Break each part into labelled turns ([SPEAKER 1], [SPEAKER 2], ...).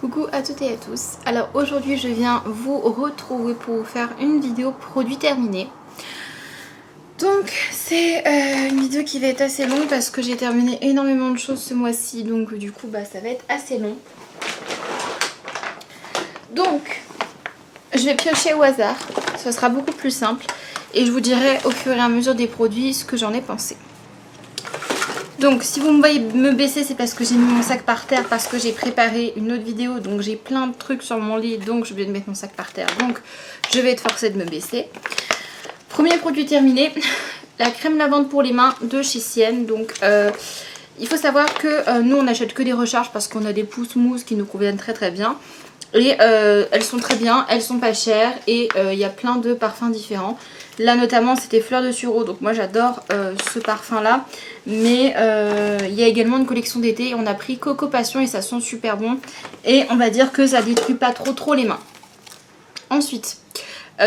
[SPEAKER 1] Coucou à toutes et à tous. Alors aujourd'hui je viens vous retrouver pour vous faire une vidéo produit terminé. Donc c'est une vidéo qui va être assez longue parce que j'ai terminé énormément de choses ce mois-ci, donc du coup ça va être assez long. Donc je vais piocher au hasard, ça sera beaucoup plus simple et je vous dirai au fur et à mesure des produits ce que j'en ai pensé. Donc si vous me voyez me baisser, c'est parce que j'ai mis mon sac par terre, parce que j'ai préparé une autre vidéo, donc j'ai plein de trucs sur mon lit, donc je vais mettre mon sac par terre, donc je vais être forcée de me baisser. Premier produit terminé, la crème lavande pour les mains de chez Sienne. Donc il faut savoir que nous on n'achète que des recharges parce qu'on a des pousses mousses qui nous conviennent très bien. Et elles sont très bien, elles sont pas chères et il y a plein de parfums différents. Là notamment c'était fleur de sureau, donc moi j'adore ce parfum là. Mais il y a également une collection d'été, on a pris Coco Passion et ça sent super bon. Et on va dire que ça détruit pas trop les mains. Ensuite,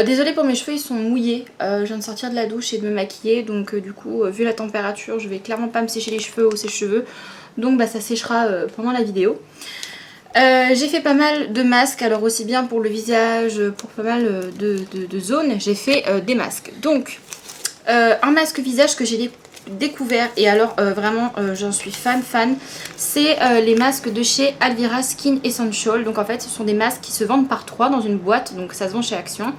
[SPEAKER 1] désolée pour mes cheveux, ils sont mouillés. Je viens de sortir de la douche et de me maquiller, donc du coup vu la température je vais clairement pas me sécher les cheveux au sèche-cheveux. Donc ça séchera pendant la vidéo. J'ai fait pas mal de masques, alors aussi bien pour le visage, pour pas mal de zones, j'ai fait des masques. Donc, un masque visage que j'ai découvert, et alors vraiment j'en suis fan, c'est les masques de chez Alvira Skin Essential. Donc en fait ce sont des masques qui se vendent par 3 dans une boîte, donc ça se vend chez Action.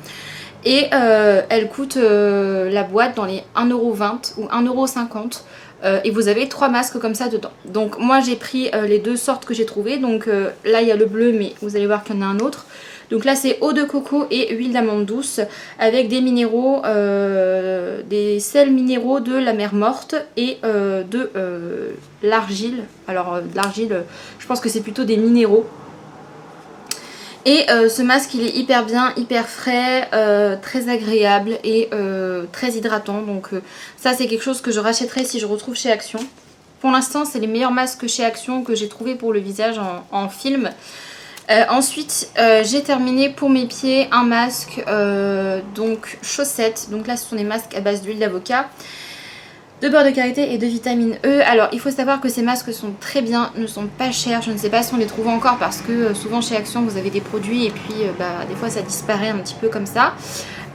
[SPEAKER 1] Et elle coûte la boîte dans les 1,20€ ou 1,50€. Et vous avez 3 masques comme ça dedans. Donc moi j'ai pris les deux sortes que j'ai trouvées. Donc là il y a le bleu, mais vous allez voir qu'il y en a un autre. Donc là c'est eau de coco et huile d'amande douce avec des minéraux, des sels minéraux de la mer morte et de l'argile. Alors l'argile, je pense que c'est plutôt des minéraux. Et ce masque il est hyper bien, hyper frais, très agréable et très hydratant. Donc ça c'est quelque chose que je rachèterai si je retrouve chez Action. Pour l'instant c'est les meilleurs masques chez Action que j'ai trouvé pour le visage en film. Ensuite j'ai terminé pour mes pieds un masque donc chaussettes. Donc là ce sont des masques à base d'huile d'avocat, de beurre de karité et de vitamine E. Alors il faut savoir que ces masques sont très bien, ne sont pas chers. Je ne sais pas si on les trouve encore parce que souvent chez Action vous avez des produits et puis des fois ça disparaît un petit peu comme ça.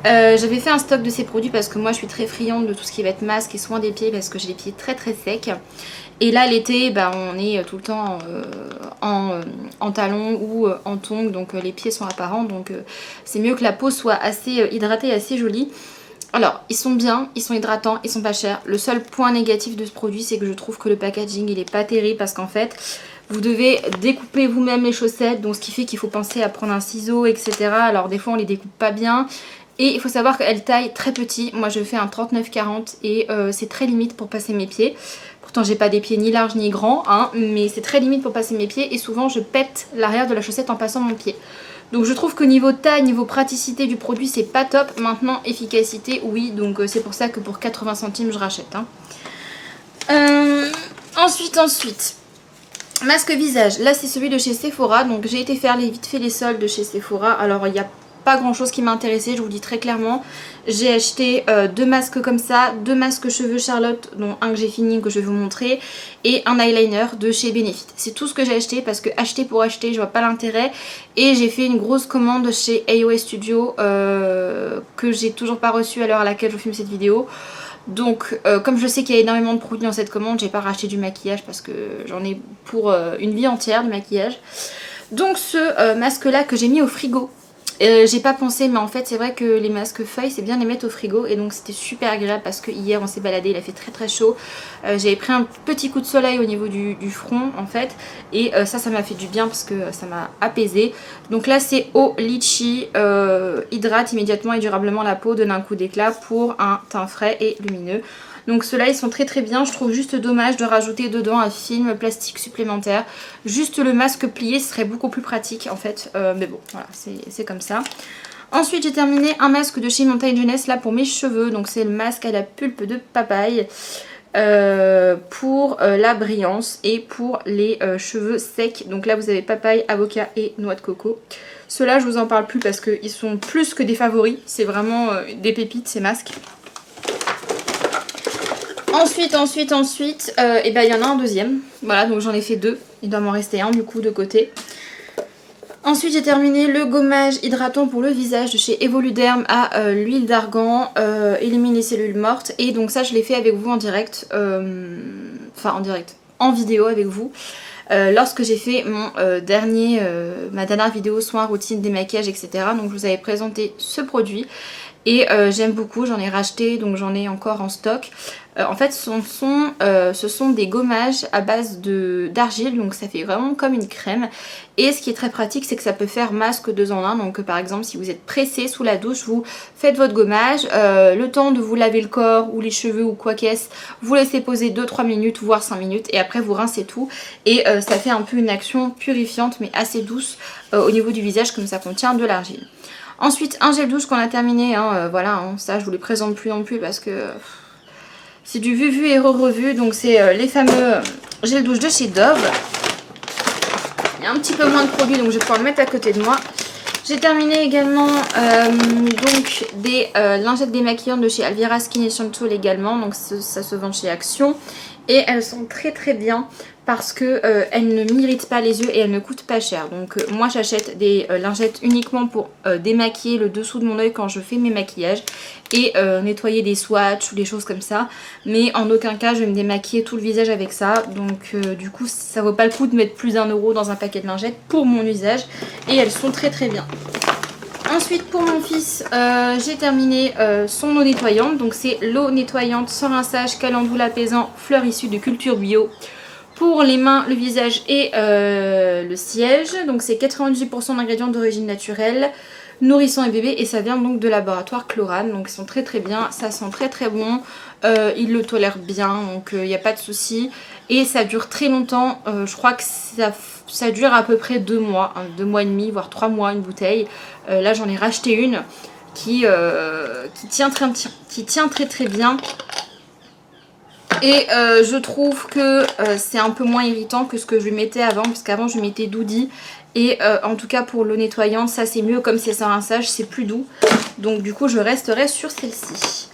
[SPEAKER 1] J'avais fait un stock de ces produits parce que moi je suis très friande de tout ce qui va être masque et soin des pieds parce que j'ai les pieds très secs. Et là l'été on est tout le temps en talons ou en tongs, donc les pieds sont apparents, donc c'est mieux que la peau soit assez hydratée et assez jolie. Alors ils sont bien, ils sont hydratants, ils sont pas chers. Le seul point négatif de ce produit c'est que je trouve que le packaging il est pas terrible parce qu'en fait vous devez découper vous-même les chaussettes, donc ce qui fait qu'il faut penser à prendre un ciseau, etc. Alors des fois on les découpe pas bien. Et il faut savoir qu'elle taille très petit. Moi je fais un 39-40 et c'est très limite pour passer mes pieds. Pourtant j'ai pas des pieds ni larges ni grands, hein, mais c'est très limite pour passer mes pieds. Et souvent je pète l'arrière de la chaussette en passant mon pied. Donc je trouve que niveau taille, niveau praticité du produit c'est pas top. Maintenant efficacité oui, donc c'est pour ça que pour 80 centimes je rachète. Hein. Ensuite, masque visage. Là c'est celui de chez Sephora. Donc j'ai été faire vite fait les soldes de chez Sephora. Alors il y a pas grand chose qui m'a intéressé, je vous le dis très clairement. J'ai acheté 2 masques comme ça, 2 masques cheveux Charlotte, dont un que j'ai fini, que je vais vous montrer, et un eyeliner de chez Benefit. C'est tout ce que j'ai acheté parce que acheter pour acheter, je vois pas l'intérêt. Et j'ai fait une grosse commande chez AOS Studio que j'ai toujours pas reçue à l'heure à laquelle je filme cette vidéo. Donc comme je sais qu'il y a énormément de produits dans cette commande, j'ai pas racheté du maquillage parce que j'en ai pour une vie entière de maquillage. Donc ce masque là que j'ai mis au frigo. J'ai pas pensé, mais en fait c'est vrai que les masques feuilles c'est bien de les mettre au frigo, et donc c'était super agréable parce que hier on s'est baladé, il a fait très chaud. J'avais pris un petit coup de soleil au niveau du front en fait, et ça m'a fait du bien parce que ça m'a apaisé. Donc là c'est eau litchi, hydrate immédiatement et durablement la peau, donne un coup d'éclat pour un teint frais et lumineux. Donc ceux-là ils sont très bien, je trouve juste dommage de rajouter dedans un film plastique supplémentaire. Juste le masque plié serait beaucoup plus pratique en fait, mais bon voilà c'est comme ça. Ensuite j'ai terminé un masque de chez Montagne Jeunesse là pour mes cheveux, donc c'est le masque à la pulpe de papaye. Pour la brillance et pour les cheveux secs. Donc là vous avez papaye, avocat et noix de coco. Ceux-là je vous en parle plus parce qu'ils sont plus que des favoris, c'est vraiment des pépites ces masques. Ensuite, il y en a un deuxième. Voilà, donc j'en ai fait 2. Il doit m'en rester un du coup de côté. Ensuite j'ai terminé le gommage hydratant pour le visage de chez Evoluderm à l'huile d'argan, élimine les cellules mortes. Et donc ça je l'ai fait avec vous en direct, en vidéo avec vous. Lorsque j'ai fait ma dernière vidéo soins, routine, démaquillage, etc. Donc je vous avais présenté ce produit et j'aime beaucoup, j'en ai racheté, donc j'en ai encore en stock. En fait ce sont des gommages à base d'argile, donc ça fait vraiment comme une crème. Et ce qui est très pratique, c'est que ça peut faire masque 2 en 1. Donc par exemple si vous êtes pressé sous la douche, vous faites votre gommage, le temps de vous laver le corps ou les cheveux ou quoi qu'est-ce, vous laissez poser 2-3 minutes voire 5 minutes et après vous rincez tout. Et ça fait un peu une action purifiante mais assez douce au niveau du visage, comme ça contient de l'argile. Ensuite un gel douche qu'on a terminé, voilà, ça je vous les présente plus non plus parce que c'est du vu et revu. Donc c'est les fameux gel douche de chez Dove. Il y a un petit peu moins de produits donc je vais pouvoir le mettre à côté de moi. J'ai terminé également donc des lingettes démaquillantes de chez Alvira Skin Essential également. Donc ça se vend chez Action. Et elles sont très très bien parce que elles ne m'irritent pas les yeux et elles ne coûtent pas cher. Donc moi j'achète des lingettes uniquement pour démaquiller le dessous de mon œil quand je fais mes maquillages et nettoyer des swatchs ou des choses comme ça. Mais en aucun cas je vais me démaquiller tout le visage avec ça. Donc du coup ça vaut pas le coup de mettre plus d'1 € dans un paquet de lingettes pour mon usage. Et elles sont très très bien. Ensuite pour mon fils, j'ai terminé son eau nettoyante. Donc c'est l'eau nettoyante sans rinçage, calendula apaisant, fleurs issues de culture bio. Pour les mains, le visage et le siège. Donc c'est 98% d'ingrédients d'origine naturelle, nourrissant et bébé. Et ça vient donc de laboratoire Chlorane. Donc ils sont très très bien, ça sent très très bon. Ils le tolèrent bien, donc il n'y a pas de souci. Et ça dure très longtemps, je crois que ça dure à peu près 2 mois, 2 mois et demi, voire 3 mois une bouteille. Là j'en ai racheté une qui tient très très bien. Et je trouve que c'est un peu moins irritant que ce que je lui mettais avant, parce qu'avant je lui mettais Doudi. Et en tout cas pour l'eau nettoyante, ça c'est mieux, comme c'est sans rinçage, c'est plus doux. Donc du coup je resterai sur celle-ci.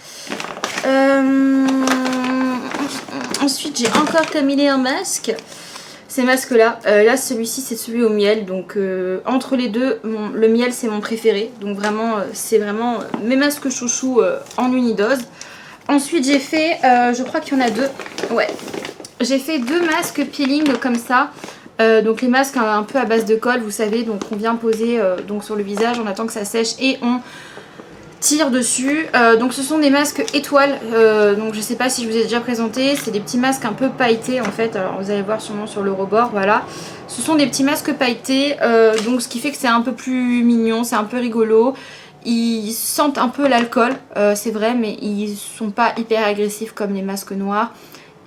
[SPEAKER 1] Ensuite j'ai encore terminé un masque. Ces masques là, celui-ci c'est celui au miel. Donc entre les deux, le miel c'est mon préféré. Donc vraiment c'est vraiment mes masques chouchou en unidose. Ensuite j'ai fait, je crois qu'il y en a 2. Ouais, j'ai fait 2 masques peeling comme ça. Donc les masques un peu à base de colle, vous savez. Donc on vient poser donc sur le visage, on attend que ça sèche et on tire dessus. Donc ce sont des masques étoiles. Donc je sais pas si je vous ai déjà présenté. C'est des petits masques un peu pailletés en fait. Alors vous allez voir sûrement sur le rebord, voilà. Ce sont des petits masques pailletés. Donc ce qui fait que c'est un peu plus mignon, c'est un peu rigolo. Ils sentent un peu l'alcool, c'est vrai, mais ils sont pas hyper agressifs comme les masques noirs.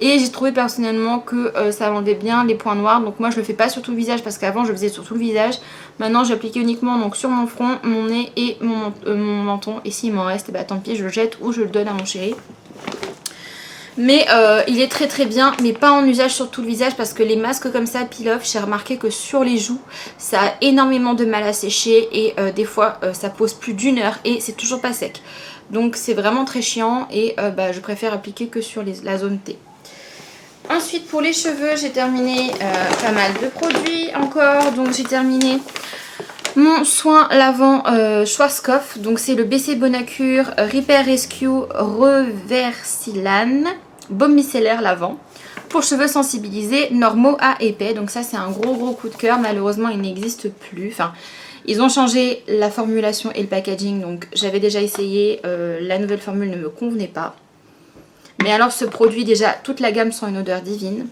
[SPEAKER 1] Et j'ai trouvé personnellement que ça vendait bien les points noirs. Donc moi je le fais pas sur tout le visage parce qu'avant je le faisais sur tout le visage. Maintenant j'applique uniquement donc sur mon front, mon nez et mon menton. Et s'il m'en reste, bah, tant pis, je le jette ou je le donne à mon chéri. Mais il est très très bien, mais pas en usage sur tout le visage parce que les masques comme ça, peel-off, j'ai remarqué que sur les joues, ça a énormément de mal à sécher et des fois ça pose plus d'1 heure et c'est toujours pas sec. Donc c'est vraiment très chiant et je préfère appliquer que sur la zone T. Ensuite pour les cheveux, j'ai terminé pas mal de produits encore. Donc j'ai terminé mon soin lavant Schwarzkopf. Donc c'est le BC Bonacure Repair Rescue Reversilan baume micellaire lavant pour cheveux sensibilisés, normaux à épais. Donc ça c'est un gros coup de cœur. Malheureusement il n'existe plus. Enfin ils ont changé la formulation et le packaging. Donc j'avais déjà essayé. La nouvelle formule ne me convenait pas. Mais alors ce produit, déjà toute la gamme sent une odeur divine.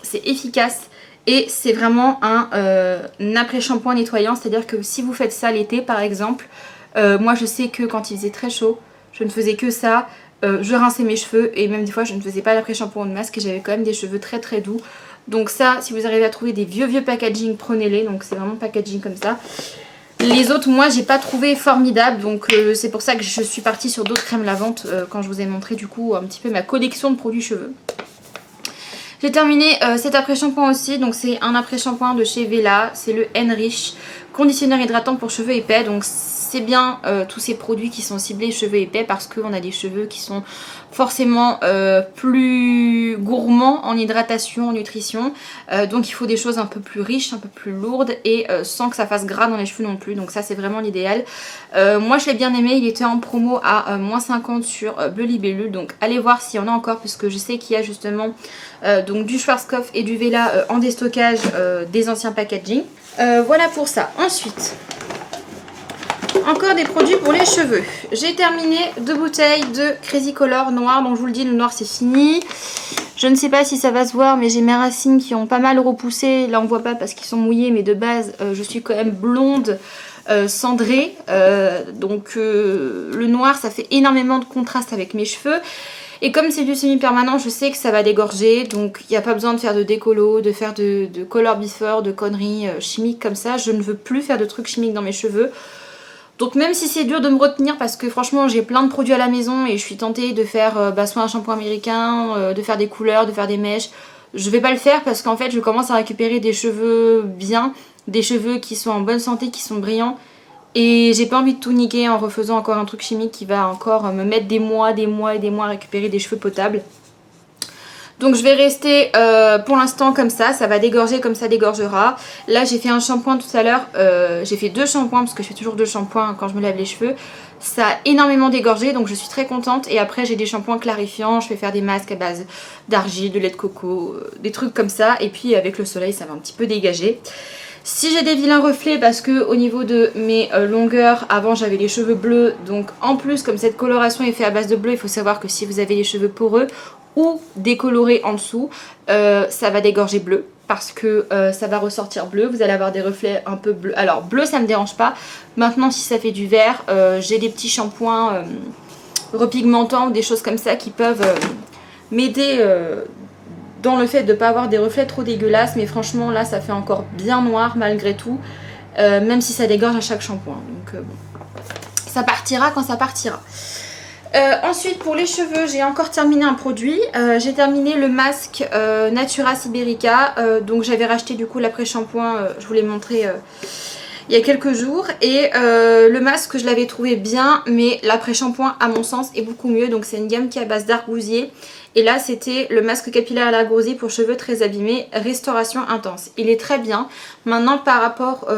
[SPEAKER 1] C'est efficace. Et c'est vraiment un après-shampoing nettoyant. C'est-à-dire que si vous faites ça l'été par exemple, moi je sais que quand il faisait très chaud, je ne faisais que ça. Je rinçais mes cheveux et même des fois je ne faisais pas l'après-shampoing de masque et j'avais quand même des cheveux très très doux. Donc ça, si vous arrivez à trouver des vieux packaging, prenez-les. Donc c'est vraiment packaging comme ça. Les autres, moi j'ai pas trouvé formidable. Donc c'est pour ça que je suis partie sur d'autres crèmes lavantes quand je vous ai montré du coup un petit peu ma collection de produits cheveux. J'ai terminé cet après-shampoing aussi. Donc c'est un après-shampoing de chez Vela. C'est le Enrich Conditionneur hydratant pour cheveux épais, donc c'est bien tous ces produits qui sont ciblés cheveux épais parce qu'on a des cheveux qui sont forcément plus gourmands en hydratation, en nutrition. Donc il faut des choses un peu plus riches, un peu plus lourdes et sans que ça fasse gras dans les cheveux non plus. Donc ça c'est vraiment l'idéal. Moi je l'ai bien aimé, il était en promo à moins 50 sur Bleu Libellule. Donc allez voir s'il y en a encore parce que je sais qu'il y a justement donc du Schwarzkopf et du Vela en déstockage des anciens packaging. Voilà pour ça. Ensuite, encore des produits pour les cheveux. J'ai terminé 2 bouteilles de Crazy Color noir. Donc je vous le dis, le noir c'est fini. Je ne sais pas si ça va se voir, mais j'ai mes racines qui ont pas mal repoussé. Là on voit pas parce qu'ils sont mouillés, mais de base je suis quand même blonde cendrée. Donc le noir ça fait énormément de contraste avec mes cheveux. Et comme c'est du semi-permanent, je sais que ça va dégorger, donc il n'y a pas besoin de faire de décolo, de faire de color before, de conneries chimiques comme ça. Je ne veux plus faire de trucs chimiques dans mes cheveux. Donc même si c'est dur de me retenir parce que franchement j'ai plein de produits à la maison et je suis tentée de faire soit un shampoing américain, de faire des couleurs, de faire des mèches, je vais pas le faire parce qu'en fait je commence à récupérer des cheveux bien, des cheveux qui sont en bonne santé, qui sont brillants. Et j'ai pas envie de tout niquer en refaisant encore un truc chimique qui va encore me mettre des mois et des mois à récupérer des cheveux potables. Donc je vais rester pour l'instant comme ça va dégorger comme ça dégorgera. Là j'ai fait un shampoing tout à l'heure, j'ai fait 2 shampoings parce que je fais toujours 2 shampoings quand je me lave les cheveux. Ça a énormément dégorgé donc je suis très contente et après j'ai des shampoings clarifiants, je vais faire des masques à base d'argile, de lait de coco, des trucs comme ça et puis avec le soleil ça va un petit peu dégager. Si j'ai des vilains reflets parce que au niveau de mes longueurs, avant j'avais les cheveux bleus, donc en plus comme cette coloration est faite à base de bleu, il faut savoir que si vous avez les cheveux poreux ou décolorés en dessous, ça va dégorger bleu parce que ça va ressortir bleu, vous allez avoir des reflets un peu bleus. Alors bleu ça me dérange pas, maintenant si ça fait du vert, j'ai des petits shampoings repigmentants ou des choses comme ça qui peuvent m'aider dans le fait de ne pas avoir des reflets trop dégueulasses, mais franchement là ça fait encore bien noir malgré tout, même si ça dégorge à chaque shampoing. Donc bon, ça partira quand ça partira. Ensuite pour les cheveux j'ai encore terminé un produit, j'ai terminé le masque Natura Siberica, donc j'avais racheté du coup l'après-shampoing, je vous l'ai montré il y a quelques jours et le masque je l'avais trouvé bien mais l'après-shampoing à mon sens est beaucoup mieux, donc c'est une gamme qui est à base d'argousier. Et là c'était le masque capillaire à l'argousier pour cheveux très abîmés, restauration intense. Il est très bien. Maintenant par rapport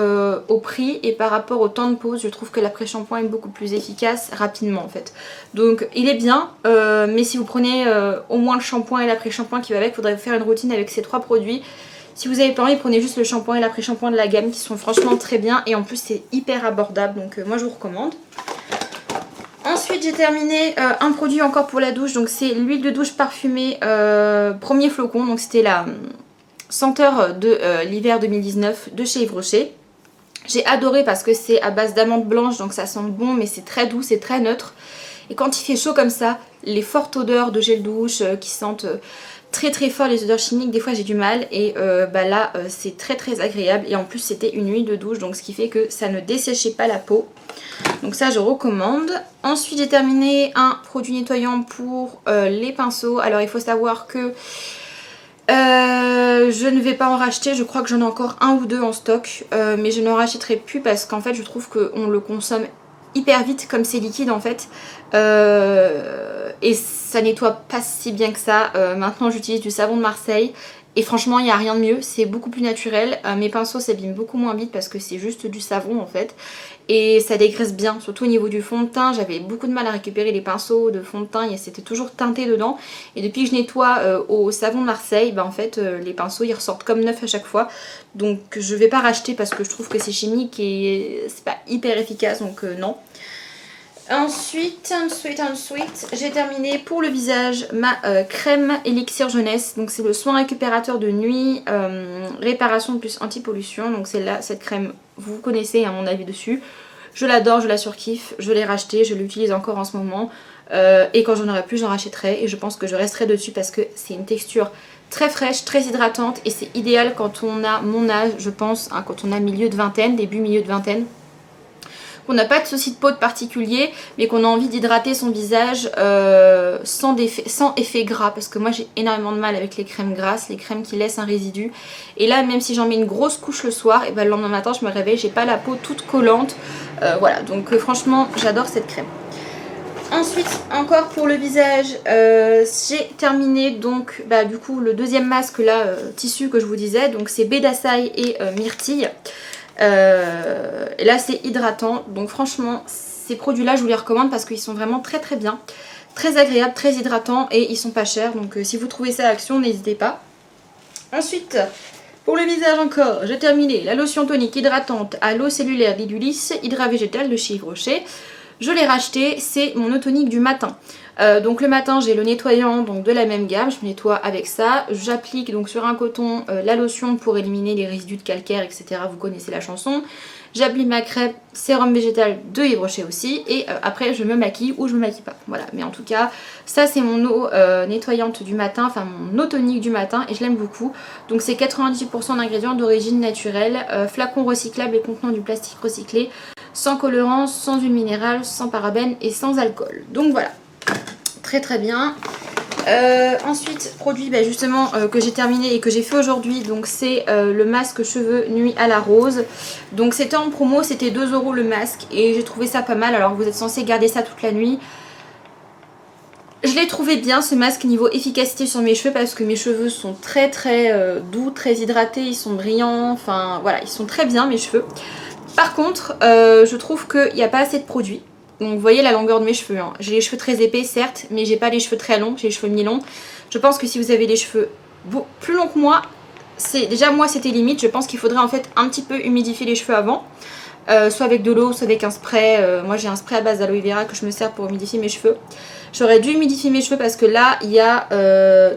[SPEAKER 1] au prix et par rapport au temps de pause, je trouve que l'après-shampoing est beaucoup plus efficace rapidement en fait. Donc il est bien, mais si vous prenez au moins le shampoing et l'après-shampoing qui va avec, il faudrait faire une routine avec ces 3 produits. Si vous avez pas envie, prenez juste le shampoing et l'après-shampoing de la gamme qui sont franchement très bien. Et en plus c'est hyper abordable, donc moi je vous recommande. Ensuite j'ai terminé un produit encore pour la douche, donc c'est l'huile de douche parfumée Premier Flocon, donc c'était la senteur de l'hiver 2019 de chez Yves Rocher. J'ai adoré parce que c'est à base d'amandes blanches, donc ça sent bon mais c'est très doux, c'est très neutre. Et quand il fait chaud comme ça, les fortes odeurs de gel douche qui sentent très très fort, les odeurs chimiques, des fois j'ai du mal et là c'est très très agréable et en plus c'était une huile de douche, donc ce qui fait que ça ne desséchait pas la peau. Donc ça je recommande. Ensuite j'ai terminé un produit nettoyant pour les pinceaux. Alors il faut savoir que je ne vais pas en racheter, je crois que j'en ai encore 1 ou 2 en stock, mais je n'en rachèterai plus parce qu'en fait je trouve qu'on le consomme hyper vite comme c'est liquide en fait, et ça nettoie pas si bien que ça. Maintenant j'utilise du savon de Marseille et franchement il n'y a rien de mieux, c'est beaucoup plus naturel. Mes pinceaux s'abîment beaucoup moins vite parce que c'est juste du savon en fait et ça dégraisse bien, surtout au niveau du fond de teint. J'avais beaucoup de mal à récupérer les pinceaux de fond de teint et c'était toujours teinté dedans, et depuis que je nettoie au savon de Marseille, en fait les pinceaux ils ressortent comme neufs à chaque fois. Donc je vais pas racheter parce que je trouve que c'est chimique et c'est pas hyper efficace, donc non. Ensuite, j'ai terminé pour le visage ma crème élixir jeunesse. Donc c'est le soin récupérateur de nuit, réparation plus anti-pollution. Donc c'est là, cette crème, vous connaissez mon avis dessus. Je l'adore, je la surkiffe, je l'ai rachetée, je l'utilise encore en ce moment. Et quand j'en aurai plus, j'en rachèterai. Et je pense que je resterai dessus parce que c'est une texture très fraîche, très hydratante. Et c'est idéal quand on a mon âge, je pense, quand on a milieu de vingtaine, début milieu de vingtaine. qu'on n'a pas de souci de peau de particulier, mais qu'on a envie d'hydrater son visage sans effet gras, parce que moi j'ai énormément de mal avec les crèmes grasses, les crèmes qui laissent un résidu. Et là, même si j'en mets une grosse couche le soir, et ben le lendemain matin je me réveille, j'ai pas la peau toute collante. Voilà, donc franchement j'adore cette crème. Ensuite, encore pour le visage, j'ai terminé donc du coup le deuxième masque là, tissu que je vous disais, donc c'est Bédassaï et Myrtille. Et là c'est hydratant, donc franchement ces produits là je vous les recommande parce qu'ils sont vraiment très très bien, très agréables, très hydratants et ils sont pas chers, donc si vous trouvez ça à Action n'hésitez pas. Ensuite pour le visage encore, j'ai terminé la lotion tonique hydratante à l'eau cellulaire d'Idulis Hydra Végétal de chez Yves Rocher. Je l'ai racheté, c'est mon eau tonique du matin. Donc le matin j'ai le nettoyant donc de la même gamme, je me nettoie avec ça. J'applique donc sur un coton la lotion pour éliminer les résidus de calcaire, etc. Vous connaissez la chanson. J'applique ma crème sérum végétal de Yves Rocher aussi. Et après je me maquille ou je me maquille pas. Voilà, mais en tout cas ça c'est mon eau nettoyante du matin, enfin mon eau tonique du matin et je l'aime beaucoup. Donc c'est 98% d'ingrédients d'origine naturelle, flacon recyclable et contenant du plastique recyclé, sans colorant, sans huile minérale, sans parabènes et sans alcool. Donc voilà, très très bien. Ensuite, produit justement que j'ai terminé et que j'ai fait aujourd'hui, donc c'est le masque cheveux nuit à la rose. Donc c'était en promo, c'était 2 € le masque et j'ai trouvé ça pas mal. Alors vous êtes censé garder ça toute la nuit. Je l'ai trouvé bien ce masque niveau efficacité sur mes cheveux parce que mes cheveux sont très très doux, très hydratés, ils sont brillants, enfin voilà, ils sont très bien mes cheveux. Par contre, je trouve qu'il n'y a pas assez de produits. Donc vous voyez la longueur de mes cheveux, hein. J'ai les cheveux très épais certes, mais j'ai pas les cheveux très longs, j'ai les cheveux mi-longs. Je pense que si vous avez les cheveux plus longs que moi, déjà moi c'était limite, je pense qu'il faudrait en fait un petit peu humidifier les cheveux avant. Soit avec de l'eau, soit avec un spray. Moi j'ai un spray à base d'aloe vera que je me sers pour humidifier mes cheveux. J'aurais dû humidifier mes cheveux parce que là il y a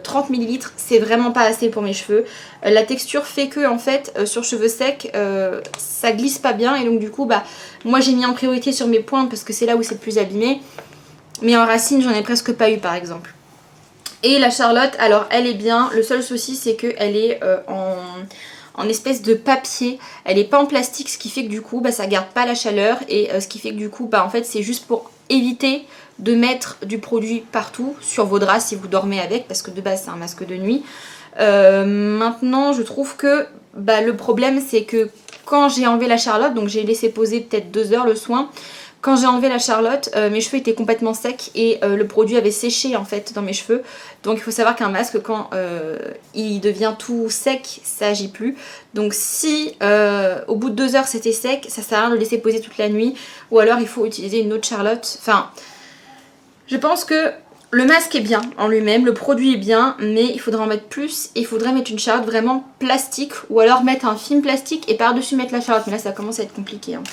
[SPEAKER 1] 30 ml, c'est vraiment pas assez pour mes cheveux. La texture fait que en fait sur cheveux secs ça glisse pas bien et donc du coup moi j'ai mis en priorité sur mes pointes parce que c'est là où c'est le plus abîmé. Mais en racine j'en ai presque pas eu par exemple. Et la Charlotte, alors elle est bien, le seul souci c'est qu'elle est en espèce de papier, elle est pas en plastique, ce qui fait que du coup ça garde pas la chaleur et ce qui fait que du coup en fait c'est juste pour éviter de mettre du produit partout sur vos draps si vous dormez avec, parce que de base c'est un masque de nuit. Maintenant je trouve que le problème c'est que quand j'ai enlevé la Charlotte, donc j'ai laissé poser peut-être 2 heures le soin. Quand j'ai enlevé la Charlotte, mes cheveux étaient complètement secs et le produit avait séché en fait dans mes cheveux. Donc il faut savoir qu'un masque quand il devient tout sec, ça agit plus. Donc si au bout de 2 heures c'était sec, ça sert à rien de le laisser poser toute la nuit. Ou alors il faut utiliser une autre Charlotte. Enfin, je pense que le masque est bien en lui-même, le produit est bien, mais il faudrait en mettre plus. Et il faudrait mettre une Charlotte vraiment plastique ou alors mettre un film plastique et par-dessus mettre la Charlotte. Mais là ça commence à être compliqué, hein.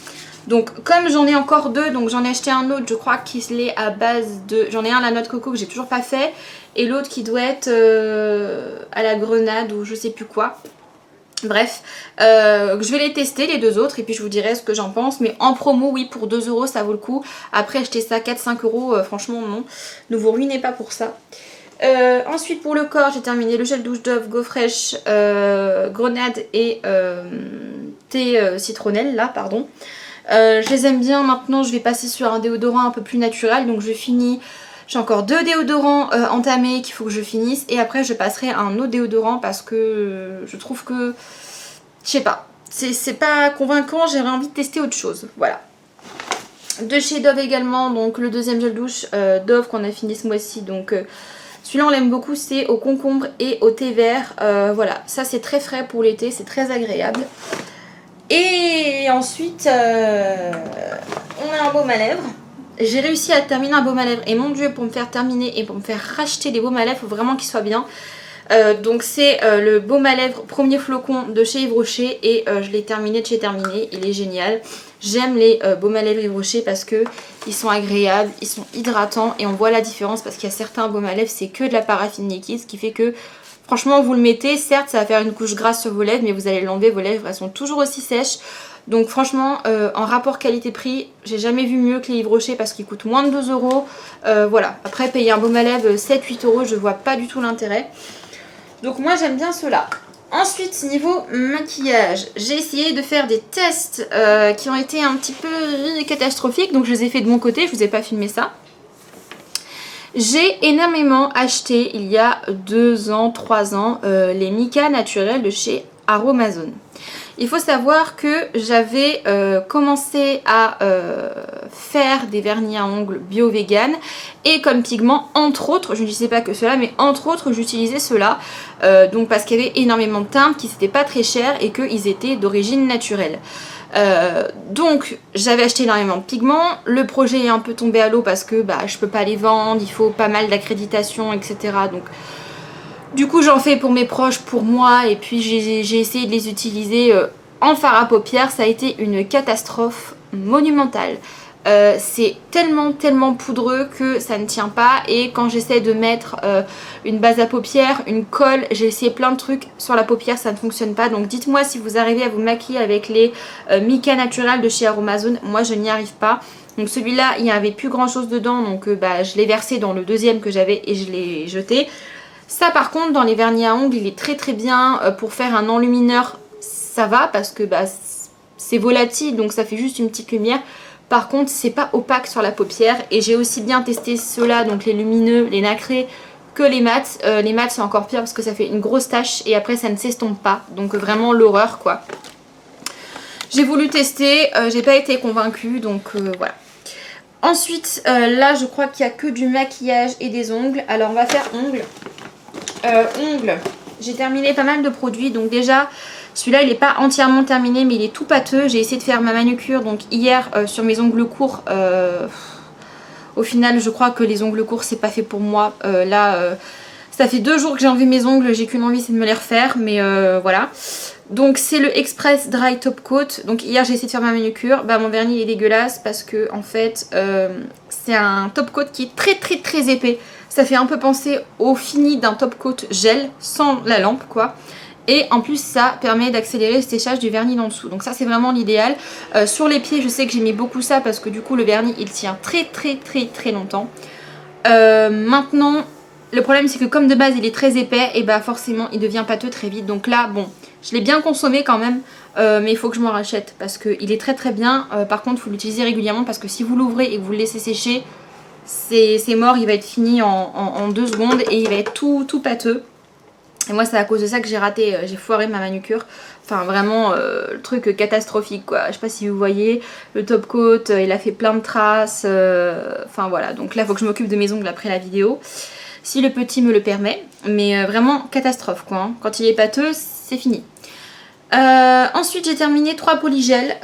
[SPEAKER 1] Donc comme j'en ai encore 2, donc j'en ai acheté un autre, je crois qu'il est à base de... J'en ai un à la noix de coco que j'ai toujours pas fait. Et l'autre qui doit être à la grenade ou je sais plus quoi. Bref, je vais les tester les 2 autres et puis je vous dirai ce que j'en pense. Mais en promo, oui, pour 2 € ça vaut le coup. Après acheter ça 4-5 €, franchement non. Ne vous ruinez pas pour ça. Ensuite pour le corps, j'ai terminé le gel douche Dove Go Fresh grenade et thé citronnelle là, pardon. Je les aime bien. Maintenant je vais passer sur un déodorant un peu plus naturel, donc je finis, j'ai encore 2 déodorants entamés qu'il faut que je finisse et après je passerai à un autre déodorant parce que je trouve que, je sais pas, c'est pas convaincant, j'aurais envie de tester autre chose, voilà. De chez Dove également, donc le deuxième gel douche Dove qu'on a fini ce mois-ci, donc celui-là on l'aime beaucoup, c'est au concombre et au thé vert, voilà, ça c'est très frais pour l'été, c'est très agréable. Et ensuite, on a un baume à lèvres. J'ai réussi à terminer un baume à lèvres. Et mon dieu, pour me faire terminer et pour me faire racheter des baumes à lèvres, il faut vraiment qu'ils soient bien. Donc c'est le baume à lèvres premier flocon de chez Yves Rocher. Et je l'ai terminé de chez Terminé. Il est génial. J'aime les baumes à lèvres Yves Rocher parce que ils sont agréables, ils sont hydratants. Et on voit la différence parce qu'il y a certains baumes à lèvres, c'est que de la paraffine liquide. Ce qui fait que... Franchement, vous le mettez, certes, ça va faire une couche grasse sur vos lèvres, mais vous allez l'enlever, vos lèvres, elles sont toujours aussi sèches. Donc franchement, en rapport qualité-prix, j'ai jamais vu mieux que les Yves Rocher parce qu'ils coûtent moins de 2 €. Voilà, après, payer un baume à lèvres 7-8 €, je vois pas du tout l'intérêt. Donc moi, j'aime bien ceux-là. Ensuite, niveau maquillage, j'ai essayé de faire des tests qui ont été un petit peu catastrophiques. Donc je les ai fait de mon côté, je vous ai pas filmé ça. J'ai énormément acheté il y a 2 ans, 3 ans, les mica naturels de chez Aromazone. Il faut savoir que j'avais commencé à faire des vernis à ongles bio-vegan et comme pigment, entre autres, je ne disais pas que cela, mais entre autres, j'utilisais cela donc parce qu'il y avait énormément de teintes qui n'étaient pas très chères et qu'ils étaient d'origine naturelle. Donc j'avais acheté énormément de pigments, le projet est un peu tombé à l'eau parce que je peux pas les vendre, il faut pas mal d'accréditation, etc. Donc du coup j'en fais pour mes proches, pour moi, et puis j'ai essayé de les utiliser en fard à paupières. Ça a été une catastrophe monumentale. C'est tellement poudreux que ça ne tient pas, et quand j'essaie de mettre une base à paupières, une colle, j'ai essayé plein de trucs sur la paupière, ça ne fonctionne pas. Donc dites-moi si vous arrivez à vous maquiller avec les mica naturels de chez Aromazone. Moi je n'y arrive pas. Donc celui-là il n'y avait plus grand chose dedans, donc je l'ai versé dans le deuxième que j'avais et je l'ai jeté. Ça par contre dans les vernis à ongles il est très bien pour faire un enlumineur, ça va parce que c'est volatile, donc ça fait juste une petite lumière. Par contre c'est pas opaque sur la paupière, et j'ai aussi bien testé ceux-là, donc les lumineux, les nacrés, que les mats. Les mats c'est encore pire parce que ça fait une grosse tache et après ça ne s'estompe pas, donc vraiment l'horreur quoi. J'ai voulu tester, j'ai pas été convaincue, donc voilà. Ensuite là je crois qu'il n'y a que du maquillage et des ongles. Alors on va faire ongles. Ongles, j'ai terminé pas mal de produits. Donc déjà celui-là il n'est pas entièrement terminé mais il est tout pâteux. J'ai essayé de faire ma manucure donc hier sur mes ongles courts. Au final je crois que les ongles courts c'est pas fait pour moi. Ça fait 2 jours que j'ai enlevé mes ongles, j'ai qu'une envie c'est de me les refaire, mais voilà. Donc c'est le Express Dry Top Coat. Donc hier j'ai essayé de faire ma manucure, mon vernis est dégueulasse parce que en fait c'est un top coat qui est très épais. Ça fait un peu penser au fini d'un top coat gel sans la lampe quoi. Et en plus ça permet d'accélérer le séchage du vernis d'en dessous. Donc ça c'est vraiment l'idéal. Sur les pieds je sais que j'ai mis beaucoup ça parce que du coup le vernis il tient très longtemps. Maintenant le problème c'est que comme de base il est très épais, et forcément il devient pâteux très vite. Donc là bon je l'ai bien consommé quand même, mais il faut que je m'en rachète parce qu'il est très bien. Par contre il faut l'utiliser régulièrement parce que si vous l'ouvrez et que vous le laissez sécher, c'est mort, il va être fini en 2 secondes et il va être tout pâteux. Et moi c'est à cause de ça que j'ai raté, j'ai foiré ma manucure. Enfin vraiment le truc catastrophique quoi. Je sais pas si vous voyez, le top coat il a fait plein de traces. Enfin voilà, donc là il faut que je m'occupe de mes ongles après la vidéo. Si le petit me le permet. Mais vraiment catastrophe quoi. Quand il est pâteux c'est fini. Ensuite j'ai terminé 3 polygels.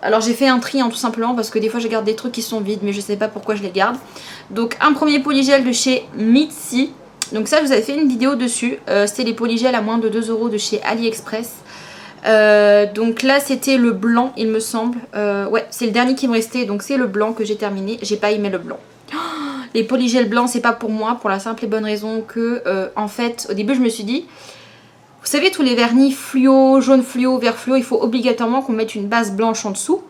[SPEAKER 1] Alors j'ai fait un tri tout simplement parce que des fois je garde des trucs qui sont vides mais je sais pas pourquoi je les garde. Donc un premier polygel de chez Mitsi. Donc ça je vous avais fait une vidéo dessus. C'était les polygels à moins de 2 € de chez AliExpress. Donc là c'était le blanc il me semble. Ouais c'est le dernier qui me restait, donc c'est le blanc que j'ai terminé. J'ai pas aimé le blanc. Les polygels blancs c'est pas pour moi, pour la simple et bonne raison que en fait au début je me suis dit, vous savez tous les vernis fluo, jaune fluo, vert fluo, il faut obligatoirement qu'on mette une base blanche en dessous.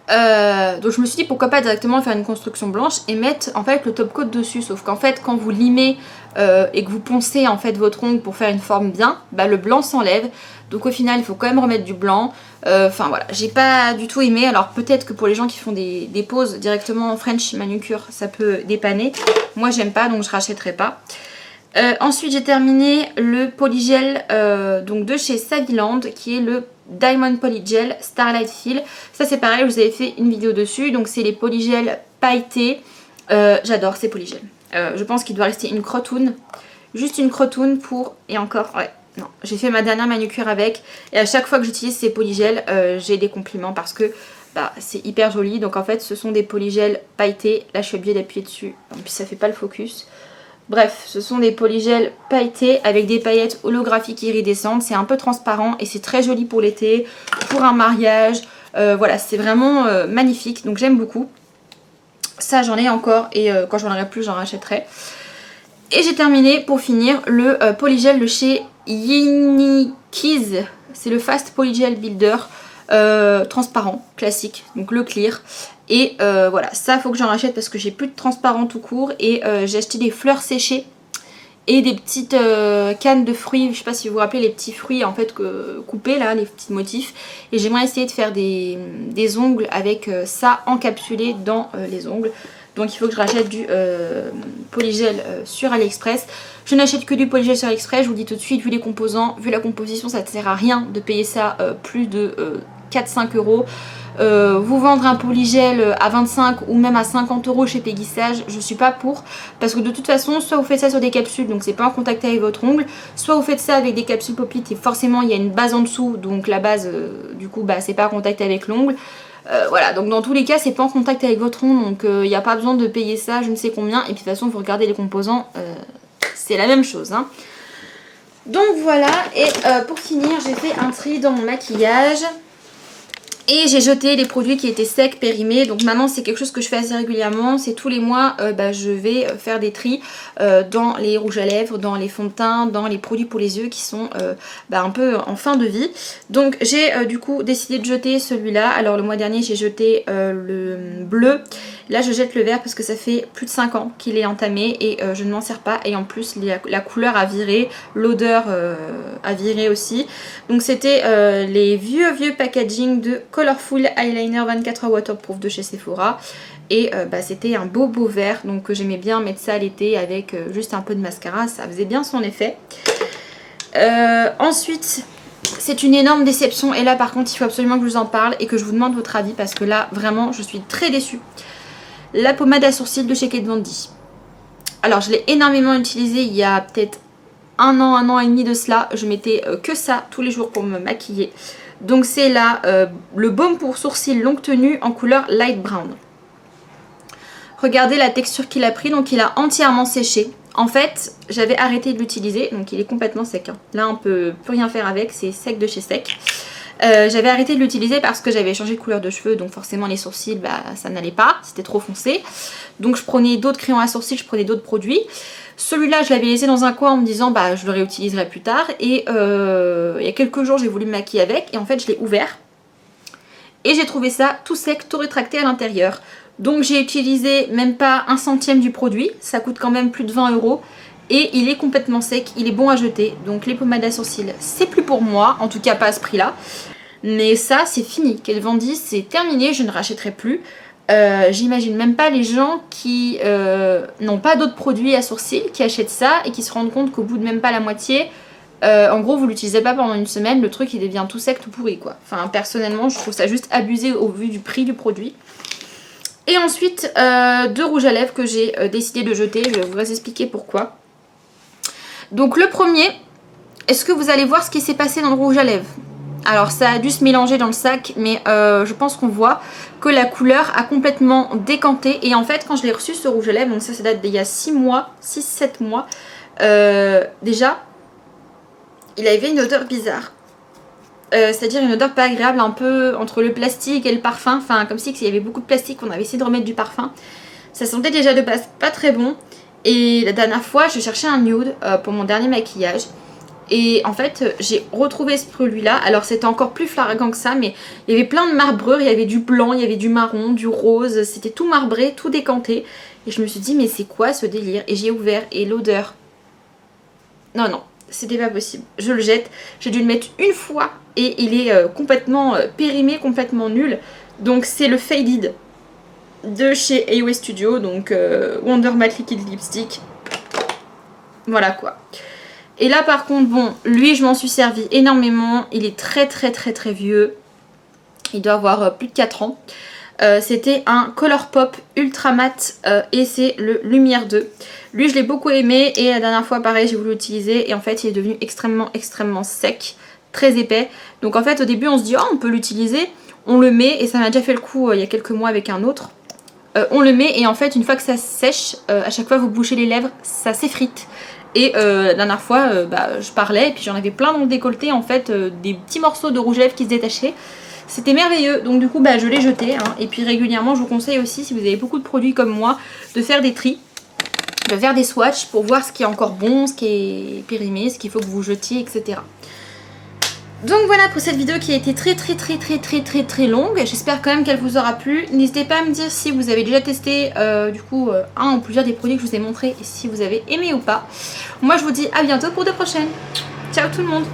[SPEAKER 1] Donc je me suis dit pourquoi pas directement faire une construction blanche et mettre en fait le top coat dessus. Sauf qu'en fait quand vous limez et que vous poncez en fait votre ongle pour faire une forme bien, le blanc s'enlève. Donc au final il faut quand même remettre du blanc. Enfin voilà, j'ai pas du tout aimé. Alors peut-être que pour les gens qui font des poses directement en French manucure ça peut dépanner. Moi j'aime pas donc je rachèterai pas. Ensuite j'ai terminé le polygel donc de chez Saviland qui est le Diamond Polygel Starlight Feel. Ça c'est pareil, je vous avais fait une vidéo dessus. Donc c'est les polygels pailletés. J'adore ces polygels. Je pense qu'il doit rester une crotoune. Juste une crotoune pour... Et encore, ouais, non. J'ai fait ma dernière manucure avec. Et à chaque fois que j'utilise ces polygels, j'ai des compliments parce que c'est hyper joli. Donc en fait ce sont des polygels pailletés. Là je suis obligée d'appuyer dessus. En plus ça fait pas le focus. Bref, ce sont des polygels pailletés avec des paillettes holographiques iridescentes. C'est un peu transparent et c'est très joli pour l'été, pour un mariage. Voilà, c'est vraiment magnifique. Donc j'aime beaucoup. Ça, j'en ai encore et quand j'en aurai plus, j'en rachèterai. Et j'ai terminé pour finir le polygel de chez Yinikiz. C'est le Fast Polygel Builder. Transparent, classique, donc le clear. Et voilà, ça faut que j'en rachète parce que j'ai plus de transparent tout court. Et j'ai acheté des fleurs séchées. et des petites cannes de fruits, je sais pas si vous vous rappelez les petits fruits en fait coupés là, les petits motifs, et j'aimerais essayer de faire des ongles avec ça encapsulé dans les ongles. Donc il faut que je rachète du polygel sur AliExpress. Je n'achète que du polygel sur AliExpress, je vous dis tout de suite, vu les composants, vu la composition, ça ne sert à rien de payer ça plus de 4-5 euros. Vous vendre un polygel à 25 ou même à 50 euros chez Peggy Sage, je suis pas pour, parce que de toute façon soit vous faites ça sur des capsules, donc c'est pas en contact avec votre ongle, soit vous faites ça avec des capsules pop-it et forcément il y a une base en dessous, donc la base du coup bah c'est pas en contact avec l'ongle. Voilà, donc dans tous les cas c'est pas en contact avec votre ongle, donc il n'y a pas besoin de payer ça je ne sais combien, et puis de toute façon vous regardez les composants, c'est la même chose hein. Donc voilà, et pour finir j'ai fait un tri dans mon maquillage. Et j'ai jeté les produits qui étaient secs, périmés. Donc maintenant c'est quelque chose que je fais assez régulièrement. C'est tous les mois je vais faire des tris dans les rouges à lèvres, dans les fonds de teint, dans les produits pour les yeux qui sont un peu en fin de vie. Donc j'ai du coup décidé de jeter celui-là. Alors le mois dernier j'ai jeté le bleu. Là je jette le vert parce que ça fait plus de 5 ans qu'il est entamé et je ne m'en sers pas. Et en plus la couleur a viré, l'odeur a viré aussi. Donc c'était les vieux packaging de Colorful Eyeliner 24h Waterproof de chez Sephora. Et c'était un beau vert, donc j'aimais bien mettre ça l'été avec juste un peu de mascara, ça faisait bien son effet. Ensuite, c'est une énorme déception et là par contre il faut absolument que je vous en parle et que je vous demande votre avis parce que là vraiment je suis très déçue. La pommade à sourcils de chez Kat Von D. Alors je l'ai énormément utilisée il y a peut-être un an et demi de cela, je mettais que ça tous les jours pour me maquiller. Donc c'est là le baume pour sourcils longue tenue en couleur light brown. Regardez la texture qu'il a pris, donc il a entièrement séché. En fait j'avais arrêté de l'utiliser, donc il est complètement sec hein. Là on peut plus rien faire avec, c'est sec de chez sec. J'avais arrêté de l'utiliser parce que j'avais changé de couleur de cheveux, donc forcément les sourcils ça n'allait pas, c'était trop foncé. Donc je prenais d'autres crayons à sourcils, je prenais d'autres produits. Celui-là je l'avais laissé dans un coin en me disant je le réutiliserai plus tard. Et il y a quelques jours j'ai voulu me maquiller avec et en fait je l'ai ouvert. Et j'ai trouvé ça tout sec, tout rétracté à l'intérieur. Donc j'ai utilisé même pas 1 centième du produit, ça coûte quand même plus de 20 euros. Et il est complètement sec, il est bon à jeter. Donc les pommades à sourcils, c'est plus pour moi, en tout cas pas à ce prix-là. Mais ça, c'est fini. Kat Von D, c'est terminé, je ne rachèterai plus. J'imagine même pas les gens qui n'ont pas d'autres produits à sourcils, qui achètent ça et qui se rendent compte qu'au bout de même pas la moitié, en gros vous l'utilisez pas pendant une semaine, le truc il devient tout sec, tout pourri quoi. Enfin personnellement je trouve ça juste abusé au vu du prix du produit. Et ensuite 2 rouges à lèvres que j'ai décidé de jeter, je vais vous expliquer pourquoi. Donc le premier, est-ce que vous allez voir ce qui s'est passé dans le rouge à lèvres? Alors ça a dû se mélanger dans le sac, mais je pense qu'on voit que la couleur a complètement décanté. Et en fait quand je l'ai reçu ce rouge à lèvres, donc ça date d'il y a 6 mois, 6-7 mois, déjà il avait une odeur bizarre. C'est-à-dire une odeur pas agréable, un peu entre le plastique et le parfum, enfin comme si il y avait beaucoup de plastique, on avait essayé de remettre du parfum. Ça sentait déjà de base pas très bon. Et la dernière fois je cherchais un nude pour mon dernier maquillage. Et en fait j'ai retrouvé ce produit là. Alors c'était encore plus flagrant que ça, mais il y avait plein de marbrures. Il y avait du blanc, il y avait du marron, du rose. C'était tout marbré, tout décanté. Et je me suis dit mais c'est quoi ce délire? Et j'ai ouvert et l'odeur... Non, c'était pas possible. Je le jette. J'ai dû le mettre une fois et il est complètement périmé, complètement nul. Donc c'est le Faded de chez AOA Studio, donc Wonder Matte Liquid Lipstick. Voilà quoi. Et là par contre, bon, lui je m'en suis servi énormément. Il est très vieux. Il doit avoir plus de 4 ans. C'était un Colourpop Ultra Matte et c'est le Lumière 2. Lui je l'ai beaucoup aimé et la dernière fois pareil j'ai voulu l'utiliser et en fait il est devenu extrêmement sec, très épais. Donc en fait au début on se dit oh on peut l'utiliser, on le met et ça m'a déjà fait le coup il y a quelques mois avec un autre. On le met et en fait une fois que ça sèche, à chaque fois vous bouchez les lèvres, ça s'effrite. Et la dernière fois je parlais et puis j'en avais plein dans le décolleté en fait, des petits morceaux de rouge à lèvres qui se détachaient. C'était merveilleux, donc du coup je l'ai jeté hein. Et puis régulièrement je vous conseille aussi si vous avez beaucoup de produits comme moi de faire des tris, de faire des swatchs pour voir ce qui est encore bon, ce qui est périmé, ce qu'il faut que vous jetiez, etc. Donc voilà pour cette vidéo qui a été très longue. J'espère quand même qu'elle vous aura plu. N'hésitez pas à me dire si vous avez déjà testé du coup un ou plusieurs des produits que je vous ai montrés et si vous avez aimé ou pas. Moi je vous dis à bientôt pour de prochaines. Ciao tout le monde.